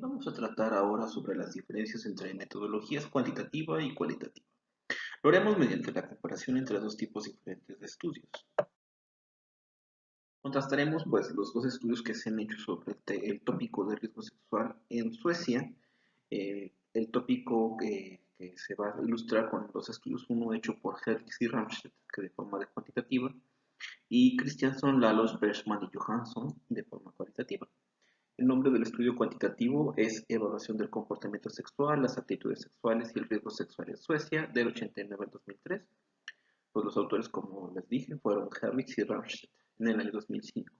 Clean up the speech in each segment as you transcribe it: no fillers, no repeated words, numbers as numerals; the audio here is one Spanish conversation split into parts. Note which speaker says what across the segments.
Speaker 1: Vamos a tratar ahora sobre las diferencias entre metodologías cuantitativa y cualitativa. Lo haremos mediante la comparación entre dos tipos diferentes de estudios. Contrastaremos pues los dos estudios que se han hecho sobre el tópico de riesgo sexual en Suecia, el tópico que se va a ilustrar con dos estudios, uno hecho por Hertz y Ramstedt, que de forma cuantitativa, y Christianson, Lalos, Bergman y Johansson de forma cualitativa. El nombre del estudio cuantitativo es Evaluación del comportamiento sexual, las actitudes sexuales y el riesgo sexual en Suecia, del 89 al 2003. Pues los autores, como les dije, fueron Herlitz y Ramstedt en el año 2005.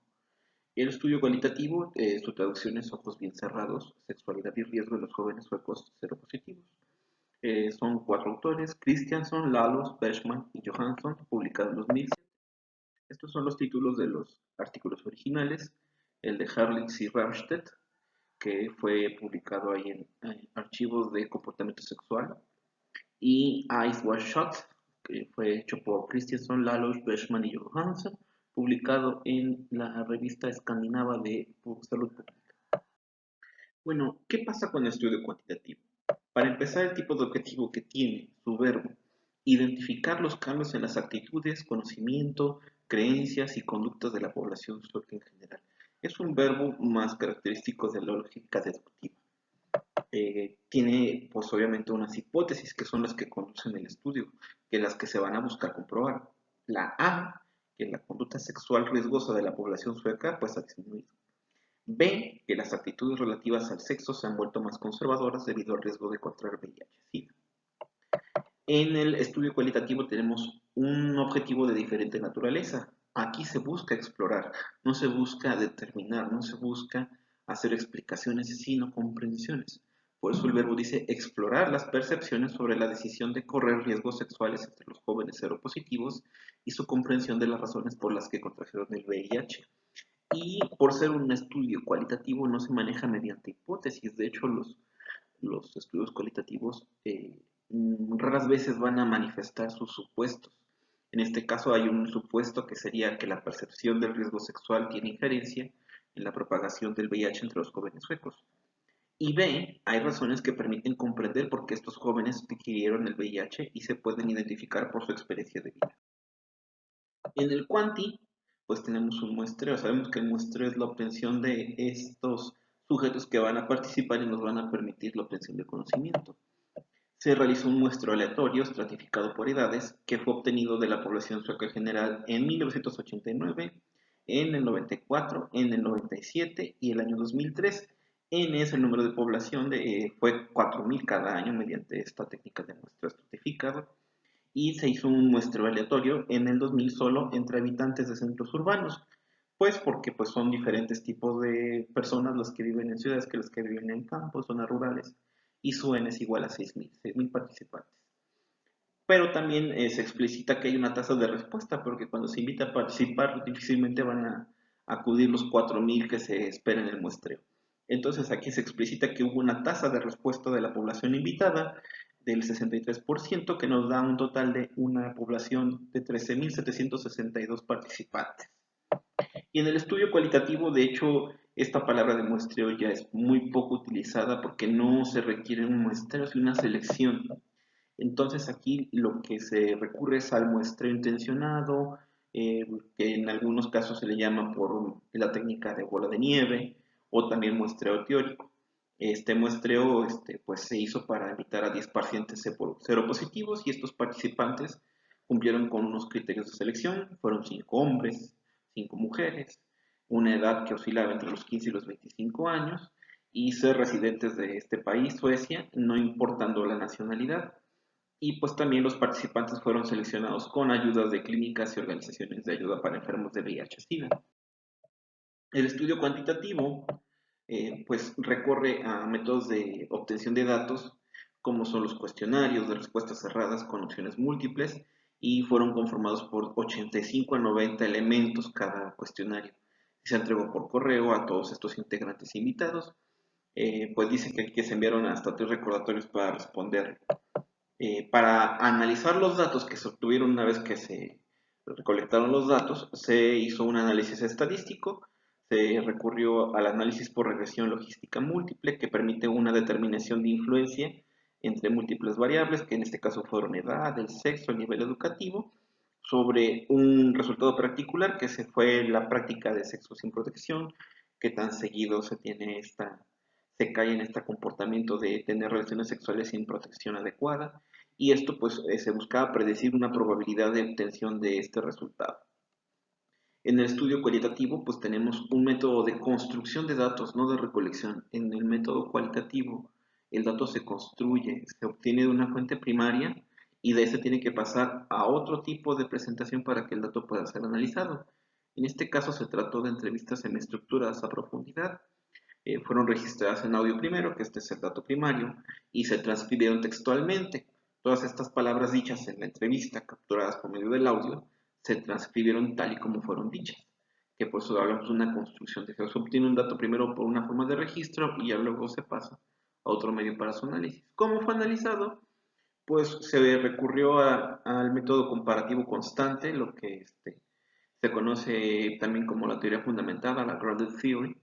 Speaker 1: Y el estudio cualitativo, su traducción es Ojos bien cerrados, sexualidad y riesgo de los jóvenes suecos seropositivos. Son cuatro autores, Christianson, Lalos, Bergman y Johansson, publicado en 2007. Estos son los títulos de los artículos originales, el de Herlitz y Ramstedt, que fue publicado ahí en archivos de comportamiento sexual, y Ice Was Shot, que fue hecho por Christensen, Lalosh, Bergman y Johansson, publicado en la revista escandinava de Salud Pública. Bueno, ¿qué pasa con el estudio cuantitativo? Para empezar, el tipo de objetivo que tiene su verbo, identificar los cambios en las actitudes, conocimiento, creencias y conductas de la población sueca en general. Es un verbo más característico de la lógica deductiva. Tiene pues obviamente unas hipótesis que son las que conducen el estudio, que las que se van a buscar comprobar. La A, que la conducta sexual riesgosa de la población sueca pues ha disminuido. B, que las actitudes relativas al sexo se han vuelto más conservadoras debido al riesgo de contraer VIH-Sida. En el estudio cualitativo tenemos un objetivo de diferente naturaleza. Aquí se busca explorar, no se busca determinar, no se busca hacer explicaciones, sino comprensiones. Por eso el verbo dice explorar las percepciones sobre la decisión de correr riesgos sexuales entre los jóvenes seropositivos y su comprensión de las razones por las que contrajeron el VIH. Y por ser un estudio cualitativo no se maneja mediante hipótesis. De hecho, los estudios cualitativos raras veces van a manifestar sus supuestos. En este caso hay un supuesto que sería que la percepción del riesgo sexual tiene injerencia en la propagación del VIH entre los jóvenes suecos. Y B, hay razones que permiten comprender por qué estos jóvenes adquirieron el VIH y se pueden identificar por su experiencia de vida. En el Quanti, pues tenemos un muestreo. Sabemos que el muestreo es la obtención de estos sujetos que van a participar y nos van a permitir la obtención de conocimiento. Se realizó un muestreo aleatorio estratificado por edades que fue obtenido de la población sueca general en 1989, en el 94, en el 97 y el año 2003. N es el número de población, fue 4.000 cada año mediante esta técnica de muestreo estratificado, y se hizo un muestreo aleatorio en el 2000 solo entre habitantes de centros urbanos, pues porque pues son diferentes tipos de personas las que viven en ciudades que las que viven en campos, zonas rurales, y su N es igual a 6.000 participantes. Pero también se explicita que hay una tasa de respuesta, porque cuando se invita a participar difícilmente van a acudir los 4.000 que se esperan en el muestreo. Entonces aquí se explicita que hubo una tasa de respuesta de la población invitada del 63%, que nos da un total de una población de 13.762 participantes. Y en el estudio cualitativo, de hecho, esta palabra de muestreo ya es muy poco utilizada porque no se requiere un muestreo, sino una selección. Entonces aquí lo que se recurre es al muestreo intencionado, que en algunos casos se le llama por la técnica de bola de nieve o también muestreo teórico. Este muestreo pues, se hizo para invitar a 10 pacientes seropositivos y estos participantes cumplieron con unos criterios de selección. Fueron 5 hombres, 5 mujeres, una edad que oscilaba entre los 15 y los 25 años y ser residentes de este país, Suecia, no importando la nacionalidad. Y pues también los participantes fueron seleccionados con ayudas de clínicas y organizaciones de ayuda para enfermos de VIH-Sida. El estudio cuantitativo pues recorre a métodos de obtención de datos como son los cuestionarios de respuestas cerradas con opciones múltiples y fueron conformados por 85 a 90 elementos cada cuestionario. Se entregó por correo a todos estos integrantes invitados. Pues dice que se enviaron hasta 3 recordatorios para responder. Para analizar los datos que se obtuvieron una vez que se recolectaron los datos, se hizo un análisis estadístico, Se recurrió al análisis por regresión logística múltiple, que permite una determinación de influencia entre múltiples variables, que en este caso fueron edad, el sexo, el nivel educativo, sobre un resultado particular que se fue la práctica de sexo sin protección, que tan seguido se cae en este comportamiento de tener relaciones sexuales sin protección adecuada, y esto pues se buscaba predecir una probabilidad de obtención de este resultado. En el estudio cualitativo, pues tenemos un método de construcción de datos, no de recolección. En el método cualitativo, el dato se construye, se obtiene de una fuente primaria y de ese tiene que pasar a otro tipo de presentación para que el dato pueda ser analizado. En este caso se trató de entrevistas semiestructuradas a profundidad. Fueron registradas en audio primero, que este es el dato primario, y se transcribieron textualmente. Todas estas palabras dichas en la entrevista, capturadas por medio del audio, se transcribieron tal y como fueron dichas, que por eso hablamos de una construcción de que se obtiene un dato primero por una forma de registro y ya luego se pasa a otro medio para su análisis. ¿Cómo fue analizado? Pues se recurrió al método comparativo constante, lo que se conoce también como la teoría fundamentada, la grounded theory,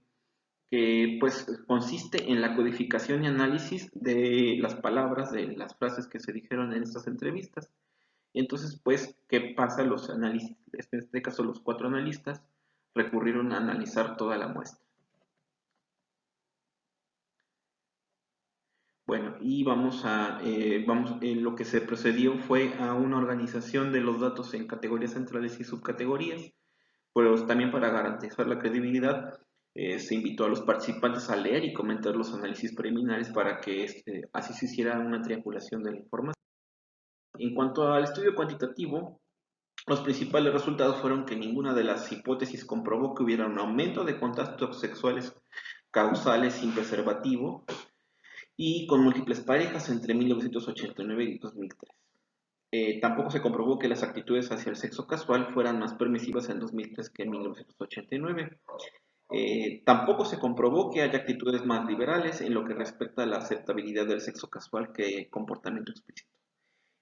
Speaker 1: que pues consiste en la codificación y análisis de las palabras, de las frases que se dijeron en estas entrevistas. Y entonces, pues, ¿qué pasa? Los análisis, en este caso los 4 analistas, recurrieron a analizar toda la muestra. Bueno, y lo que se procedió fue a una organización de los datos en categorías centrales y subcategorías, pero también para garantizar la credibilidad, se invitó a los participantes a leer y comentar los análisis preliminares para que así se hiciera una triangulación de la información. En cuanto al estudio cuantitativo, los principales resultados fueron que ninguna de las hipótesis comprobó que hubiera un aumento de contactos sexuales causales sin preservativo y con múltiples parejas entre 1989 y 2003. Tampoco se comprobó que las actitudes hacia el sexo casual fueran más permisivas en 2003 que en 1989. Tampoco se comprobó que haya actitudes más liberales en lo que respecta a la aceptabilidad del sexo casual que comportamiento explícito.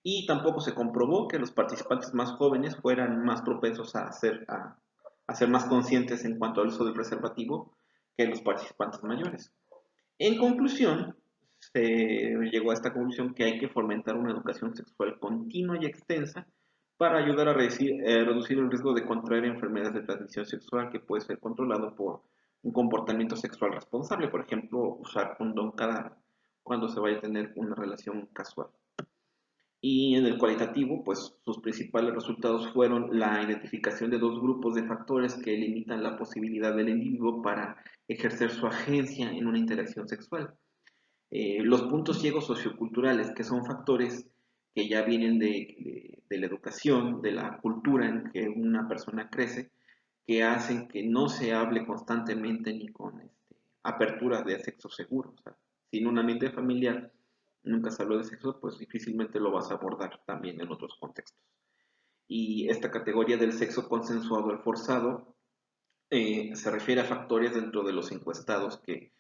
Speaker 1: Y tampoco se comprobó que los participantes más jóvenes fueran más propensos a ser más conscientes en cuanto al uso del preservativo que los participantes mayores. En conclusión, se llegó a esta conclusión que hay que fomentar una educación sexual continua y extensa para ayudar a reducir el riesgo de contraer enfermedades de transmisión sexual que puede ser controlado por un comportamiento sexual responsable, por ejemplo, usar condón cuando se vaya a tener una relación casual. Y en el cualitativo, pues sus principales resultados fueron la identificación de 2 grupos de factores que limitan la posibilidad del individuo para ejercer su agencia en una interacción sexual. Los puntos ciegos socioculturales, que son factores que ya vienen de la educación, de la cultura en que una persona crece, que hacen que no se hable constantemente ni con apertura de sexo seguro. O sea, sin un ambiente familiar nunca se habló de sexo, pues difícilmente lo vas a abordar también en otros contextos. Y esta categoría del sexo consensuado al forzado se refiere a factores dentro de los encuestados que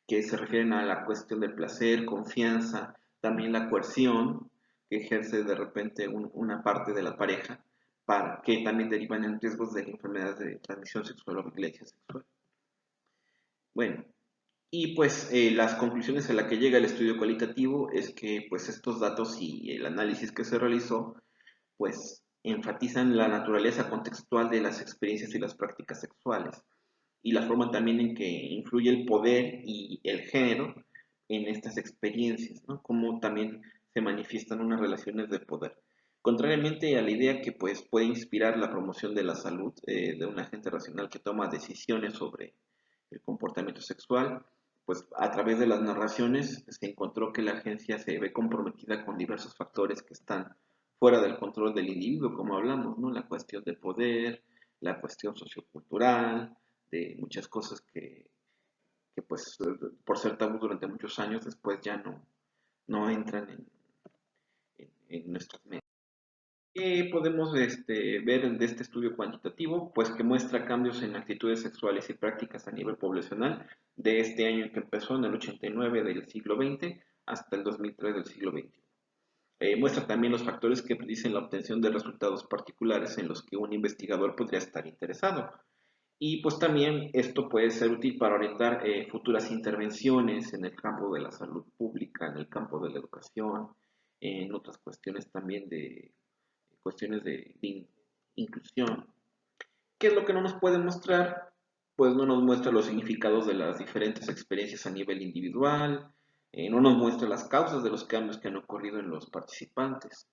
Speaker 1: se refieren a la cuestión del placer, confianza, también la coerción que ejerce de repente una parte de la pareja, para que también derivan en riesgos de enfermedades de transmisión sexual o violencia sexual. Bueno, y pues las conclusiones a las que llega el estudio cualitativo es que pues estos datos y el análisis que se realizó pues enfatizan la naturaleza contextual de las experiencias y las prácticas sexuales y la forma también en que influye el poder y el género en estas experiencias, ¿no? Cómo también se manifiestan unas relaciones de poder. Contrariamente a la idea que pues puede inspirar la promoción de la salud de un agente racional que toma decisiones sobre el comportamiento sexual, pues a través de las narraciones se encontró que la agencia se ve comprometida con diversos factores que están fuera del control del individuo, como hablamos, ¿no? La cuestión de poder, la cuestión sociocultural, de muchas cosas que pues por ser tabú durante muchos años después ya no entran en nuestras mentes. ¿Qué podemos ver de este estudio cuantitativo? Pues que muestra cambios en actitudes sexuales y prácticas a nivel poblacional de este año que empezó en el 89 del siglo XX hasta el 2003 del siglo XXI. Muestra también los factores que predicen la obtención de resultados particulares en los que un investigador podría estar interesado. Y pues también esto puede ser útil para orientar futuras intervenciones en el campo de la salud pública, en el campo de la educación, en otras cuestiones también de cuestiones de inclusión. ¿Qué es lo que no nos puede mostrar? Pues no nos muestra los significados de las diferentes experiencias a nivel individual, no nos muestra las causas de los cambios que han ocurrido en los participantes,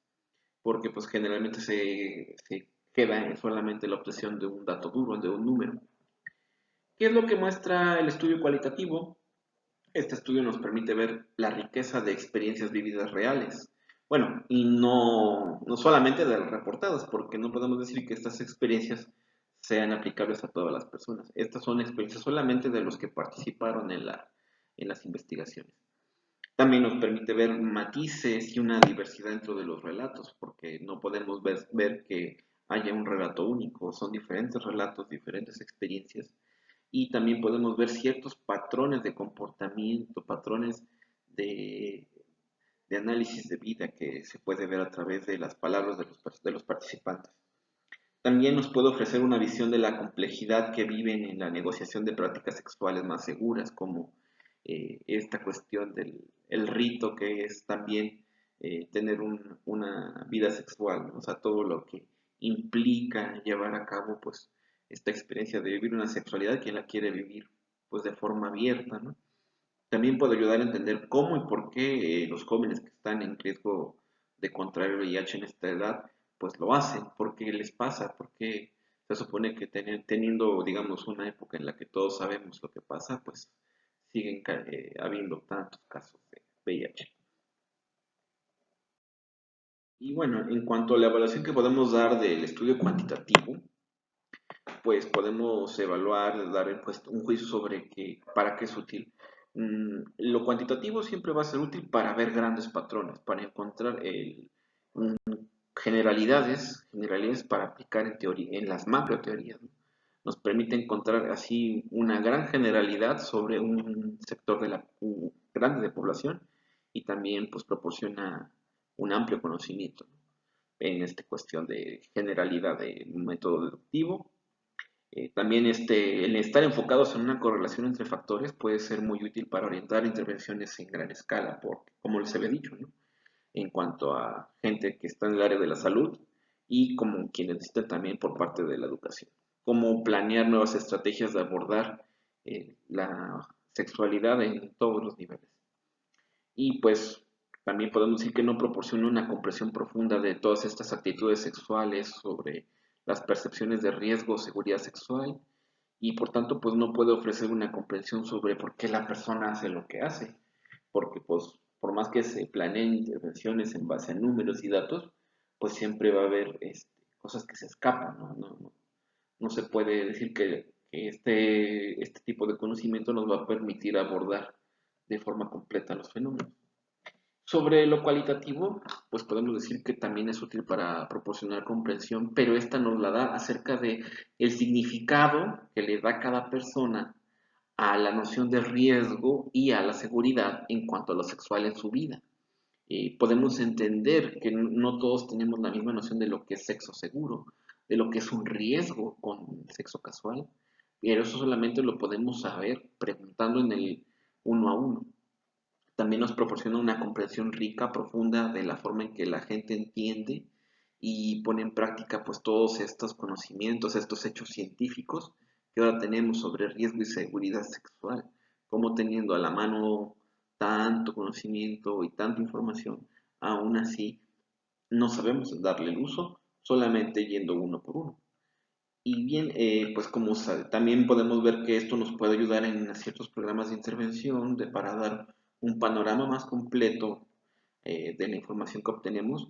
Speaker 1: porque pues generalmente se queda en solamente la obtención de un dato duro, de un número. ¿Qué es lo que muestra el estudio cualitativo? Este estudio nos permite ver la riqueza de experiencias vividas reales. Bueno, y no solamente de las reportadas, porque no podemos decir que estas experiencias sean aplicables a todas las personas. Estas son experiencias solamente de los que participaron en las investigaciones. También nos permite ver matices y una diversidad dentro de los relatos, porque no podemos ver que haya un relato único, son diferentes relatos, diferentes experiencias, y también podemos ver ciertos patrones de comportamiento, patrones de, de análisis de vida que se puede ver a través de las palabras de los participantes. También nos puede ofrecer una visión de la complejidad que viven en la negociación de prácticas sexuales más seguras, como esta cuestión del el rito que es también tener una vida sexual, ¿no? O sea, todo lo que implica llevar a cabo pues esta experiencia de vivir una sexualidad, quien la quiere vivir pues de forma abierta, ¿no? También puede ayudar a entender cómo y por qué los jóvenes que están en riesgo de contraer el VIH en esta edad, pues lo hacen, por qué les pasa, porque se supone que teniendo, digamos, una época en la que todos sabemos lo que pasa, pues siguen habiendo tantos casos de VIH. Y bueno, en cuanto a la evaluación que podemos dar del estudio cuantitativo, pues podemos evaluar, dar pues, un juicio sobre para qué es útil. Lo cuantitativo siempre va a ser útil para ver grandes patrones, para encontrar generalidades para aplicar en teoría, en las macro teorías, ¿no? Nos permite encontrar así una gran generalidad sobre un sector grande de población y también pues proporciona un amplio conocimiento, ¿no? En esta cuestión de generalidad de método deductivo. También el estar enfocados en una correlación entre factores puede ser muy útil para orientar intervenciones en gran escala, como les había dicho, ¿no? En cuanto a gente que está en el área de la salud y como quienes necesitan también por parte de la educación. Cómo planear nuevas estrategias de abordar la sexualidad en todos los niveles. Y pues también podemos decir que no proporciona una comprensión profunda de todas estas actitudes sexuales sobre las percepciones de riesgo o seguridad sexual y por tanto pues no puede ofrecer una comprensión sobre por qué la persona hace lo que hace, porque pues por más que se planeen intervenciones en base a números y datos, pues siempre va a haber cosas que se escapan, ¿no? No se puede decir que este tipo de conocimiento nos va a permitir abordar de forma completa los fenómenos. Sobre lo cualitativo, pues podemos decir que también es útil para proporcionar comprensión, pero esta nos la da acerca de el significado que le da cada persona a la noción de riesgo y a la seguridad en cuanto a lo sexual en su vida. Podemos entender que no todos tenemos la misma noción de lo que es sexo seguro, de lo que es un riesgo con el sexo casual, pero eso solamente lo podemos saber preguntando en el uno a uno. También nos proporciona una comprensión rica, profunda de la forma en que la gente entiende y pone en práctica pues todos estos conocimientos, estos hechos científicos que ahora tenemos sobre riesgo y seguridad sexual, como teniendo a la mano tanto conocimiento y tanta información, aún así no sabemos darle el uso, solamente yendo uno por uno. Y bien, pues también podemos ver que esto nos puede ayudar en ciertos programas de intervención para dar un panorama más completo de la información que obtenemos,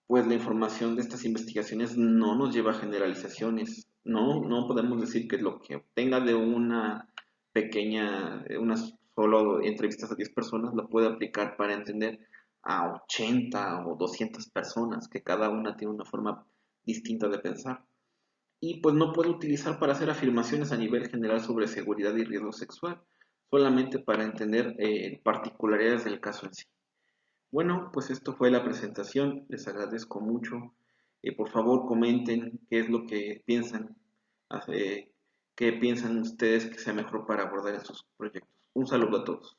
Speaker 1: pues la información de estas investigaciones no nos lleva a generalizaciones. No podemos decir que lo que obtenga de una pequeña, unas solo entrevistas a 10 personas, lo puede aplicar para entender a 80 o 200 personas, que cada una tiene una forma distinta de pensar y pues no puede utilizar para hacer afirmaciones a nivel general sobre seguridad y riesgo sexual, solamente para entender particularidades del caso en sí. Bueno, pues esto fue la presentación, les agradezco mucho. Por favor comenten qué es lo que piensan, eh, ¿Qué piensan ustedes que sea mejor para abordar estos proyectos? Un saludo a todos.